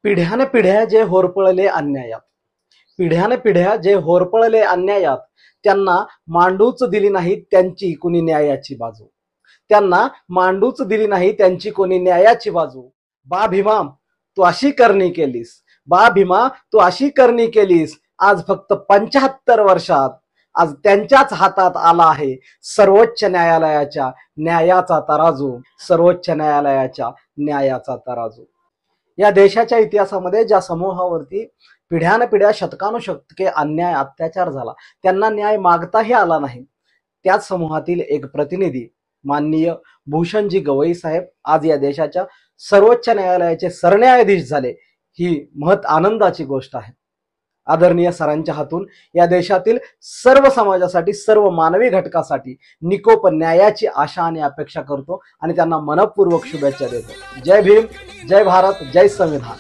पिढ्याने पिढ्या जे होरपळले अन्यायात, पिढ्याने पिढ्या जे होरपळले अन्यायात, त्यांना मांडूच दिली नाही त्यांची कोणी न्यायाची बाजू. त्यांना मांडूच दिली नाही त्यांची कोणी न्यायाची बाजू. बा भीमा तू अशी करणी केलीस, बा भीमा तू अशी करणी केलीस. आज फक्त 75 वर्षात आज त्यांच्याच हातात आला आहे सर्वोच्च न्यायालयाच्या न्यायाचा तराजू. सर्वोच्च न्यायालयाच्या न्यायाचा तराजू. या देशाच्या इतिहासामध्ये ज्या समूहावरती पिढ्यानपिढ्या शतकानुशतके अन्याय अत्याचार झाला, त्यांना न्याय मागताही आला नाही, त्याच समूहातील एक प्रतिनिधी माननीय भूषणजी गवई साहेब आज या देशाच्या सर्वोच्च न्यायालयाचे सरन्यायाधीश झाले. ही आनंदाची गोष्ट आहे. आदरणीय सरांच्या हातून या देशातील सर्व समाजासाठी, सर्व मानवी घटकासाठी निकोप न्यायाची आशा आणि अपेक्षा करतो आणि त्यांना मनपूर्वक शुभेच्छा देतो. जय भीम, जय भारत, जय संविधान.